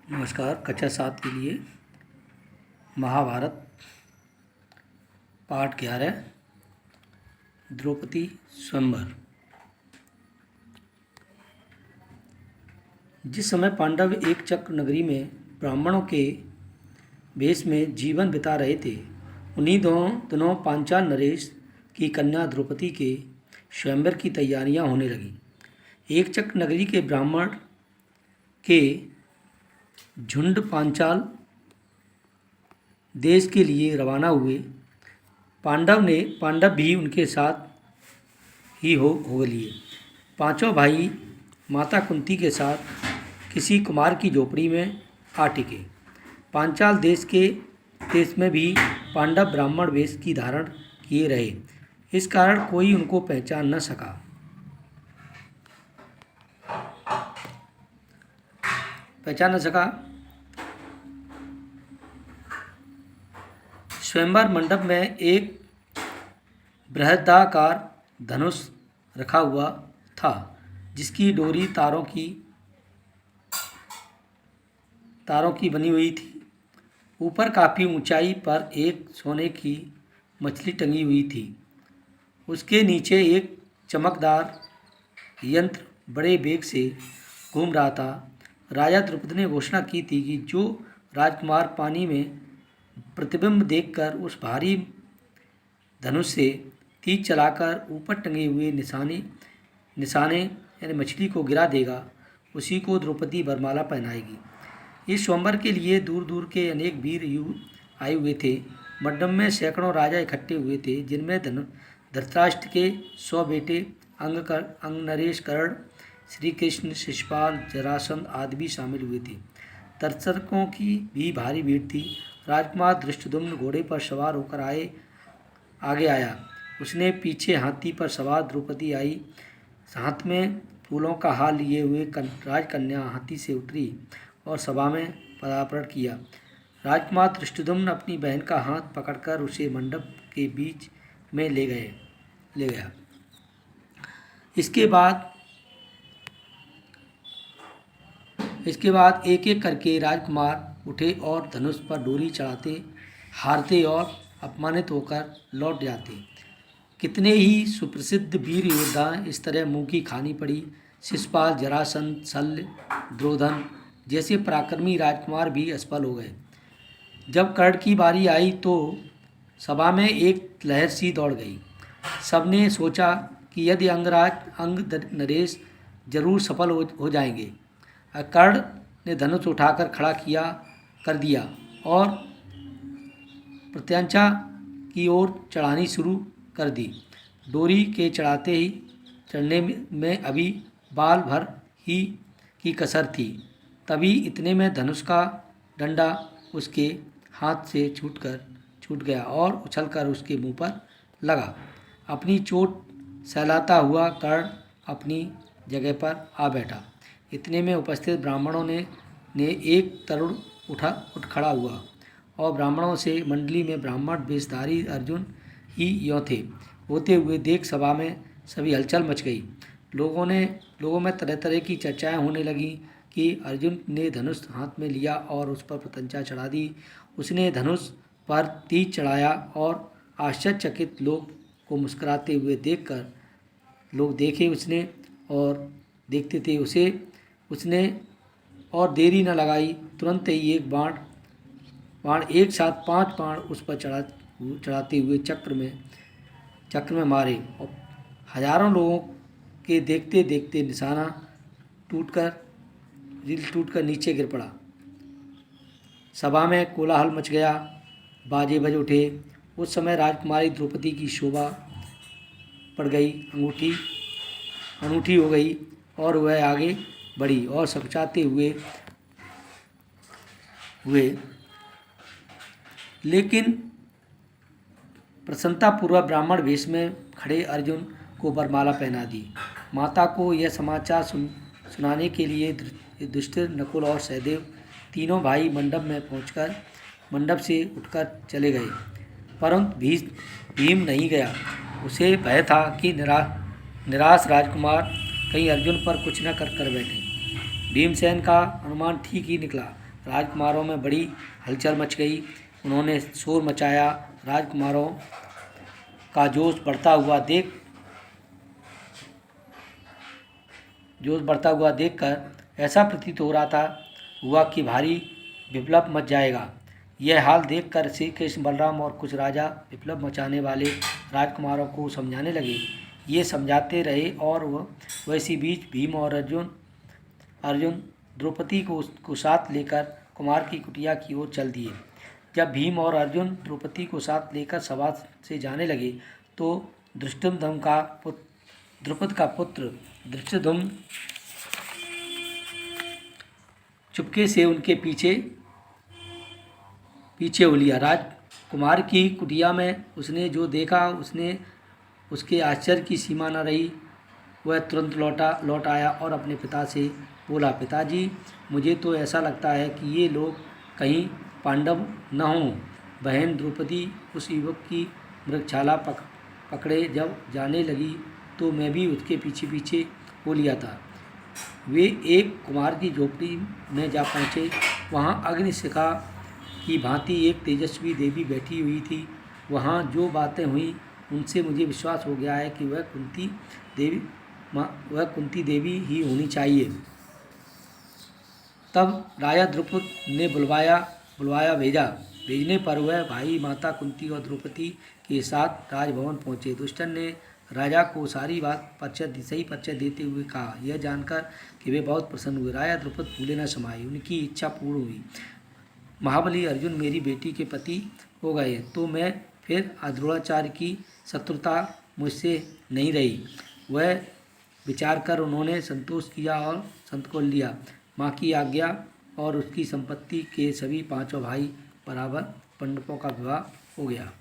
नमस्कार। कक्षा 7 के लिए महाभारत पाठ 11 द्रौपदी स्वयंवर। जिस समय पांडव एक चक्र नगरी में ब्राह्मणों के वेश में जीवन बिता रहे थे, उन्हीं दिनों पांचाल नरेश की कन्या द्रौपदी के स्वयंवर की तैयारियां होने लगीं। एक चक्र नगरी के ब्राह्मण के झुंड पांचाल देश के लिए रवाना हुए। पांडव भी उनके साथ ही हो लिए। पांचों भाई माता कुंती के साथ किसी कुमार की झोपड़ी में आ टिके। पांचाल देश में भी पांडव ब्राह्मण वेश की धारण किए रहे, इस कारण कोई उनको पहचान न सका। स्वयंवर मंडप में एक बृहदाकार धनुष रखा हुआ था, जिसकी डोरी तारों की बनी हुई थी। ऊपर काफ़ी ऊंचाई पर एक सोने की मछली टंगी हुई थी। उसके नीचे एक चमकदार यंत्र बड़े वेग से घूम रहा था। राजा द्रुपद ने घोषणा की थी कि जो राजकुमार पानी में प्रतिबिंब देखकर उस भारी धनुष से तीर चलाकर ऊपर टंगे हुए निशाने यानी मछली को गिरा देगा, उसी को द्रौपदी वरमाला पहनाएगी। इस स्वयंवर के लिए दूर दूर के अनेक वीर आए हुए थे। मंडप में सैकड़ों राजा इकट्ठे हुए थे, जिनमें धृतराष्ट्र के 100 बेटे अंग नरेश, कर्ण, श्री कृष्ण, शिशुपाल, जरासंध आदि भी शामिल हुए थे। दर्शकों की भी भारी भीड़ थी। राजकुमार धृष्टद्युम्न घोड़े पर सवार होकर आगे आया। उसने पीछे हाथी पर सवार द्रौपदी आई। हाथ में फूलों का हार लिए हुए राजकन्या हाथी से उतरी और सभा में पदार्पण किया। राजकुमार धृष्टद्युम्न अपनी बहन का हाथ पकड़कर उसे मंडप के बीच में ले गया। इसके बाद एक एक करके राजकुमार उठे और धनुष पर डोरी चढ़ाते, हारते और अपमानित होकर लौट जाते। कितने ही सुप्रसिद्ध वीर योद्धा इस तरह मुंह की खानी पड़ी। शिशुपाल, जरासंध, शल्य, द्रोधन जैसे पराक्रमी राजकुमार भी असफल हो गए। जब कर्ण की बारी आई तो सभा में एक लहर सी दौड़ गई। सबने सोचा कि यदि अंग नरेश जरूर सफल हो जाएंगे। कर्ण ने धनुष उठाकर खड़ा कर दिया और प्रत्यंचा की ओर चढ़ानी शुरू कर दी। डोरी के चढ़ने में अभी बाल भर ही की कसर थी। तभी इतने में धनुष का डंडा उसके हाथ से छूट गया और उछलकर उसके मुंह पर लगा। अपनी चोट सहलाता हुआ कर्ण अपनी जगह पर आ बैठा। इतने में उपस्थित ब्राह्मणों ने एक तरुण उठ खड़ा हुआ और ब्राह्मणों से मंडली में ब्राह्मण वेशधारी अर्जुन ही यों थे होते हुए देख सभा में सभी हलचल मच गई। लोगों में तरह तरह की चर्चाएं होने लगीं कि अर्जुन ने धनुष हाथ में लिया और उस पर प्रत्यंचा चढ़ा दी। उसने धनुष पर तीर चढ़ाया और आश्चर्यचकित लोग को मुस्कुराते हुए देखकर लोग देखे उसने और देखते थे उसने और देरी न लगाई। तुरंत ही एक बाण एक साथ 5 बाण उस पर चढ़ाते हुए चक्र में मारे और हजारों लोगों के देखते देखते निशाना टूटकर नीचे गिर पड़ा। सभा में कोलाहल मच गया, बाजे बज उठे। उस समय राजकुमारी द्रौपदी की शोभा पड़ गई, अनूठी हो गई और वह आगे बढ़ी और सकचाते हुए लेकिन प्रसन्नतापूर्वक ब्राह्मण वेश में खड़े अर्जुन को वरमाला पहना दी। माता को यह समाचार सुनाने के लिए युधिष्ठिर, नकुल और सहदेव तीनों भाई मंडप से उठकर चले गए, परंतु भीम नहीं गया। उसे भय था कि निराश राजकुमार कहीं अर्जुन पर कुछ न कर बैठे। भीमसेन का अनुमान ठीक ही निकला। राजकुमारों में बड़ी हलचल मच गई। उन्होंने शोर मचाया। राजकुमारों का जोश बढ़ता हुआ देखकर ऐसा प्रतीत हो रहा हुआ कि भारी विप्लव मच जाएगा। यह हाल देखकर श्री कृष्ण, बलराम और कुछ राजा विप्लव मचाने वाले राजकुमारों को समझाने लगे। ये समझाते रहे और वह इसी बीच भीम और अर्जुन द्रौपदी को साथ लेकर कुमार की कुटिया की ओर चल दिए। जब भीम और अर्जुन द्रौपदी को साथ लेकर सभा से जाने लगे तो धृष्टद्युम्न का द्रुपद का पुत्र धृष्टद्युम्न चुपके से उनके पीछे हो लिया। राजकुमार की कुटिया में उसने जो देखा उसके आश्चर्य की सीमा न रही। वह तुरंत लौट आया और अपने पिता से बोला, पिताजी, मुझे तो ऐसा लगता है कि ये लोग कहीं पांडव न हों। बहन द्रौपदी उस युवक की मृगछाला पकड़े जब जाने लगी तो मैं भी उसके पीछे पीछे हो लिया था। वे एक कुमार की झोपड़ी में जा पहुँचे। वहाँ अग्निशिखा की भांति एक तेजस्वी देवी बैठी हुई थी। वहाँ जो बातें हुई उनसे मुझे विश्वास हो गया है कि वह कुंती देवी ही होनी चाहिए। तब राजा द्रुपद ने बुलवाया भेजने पर वह भाई माता कुंती और द्रौपदी के साथ राजभवन पहुँचे। दुष्टन ने राजा को सारी बात सही परिचय देते हुए कहा। यह जानकर कि वे बहुत प्रसन्न हुए। राजा द्रुपद फूले न समाये, उनकी इच्छा पूर्ण हुई। महाबली अर्जुन मेरी बेटी के पति हो गए तो मैं फिर द्रोणाचार्य की शत्रुता मुझसे नहीं रही। वह विचार कर उन्होंने संतोष किया और संतकोल लिया। माँ की आज्ञा और उसकी संपत्ति के सभी 5 भाई बराबर पांडवों का विवाह हो गया।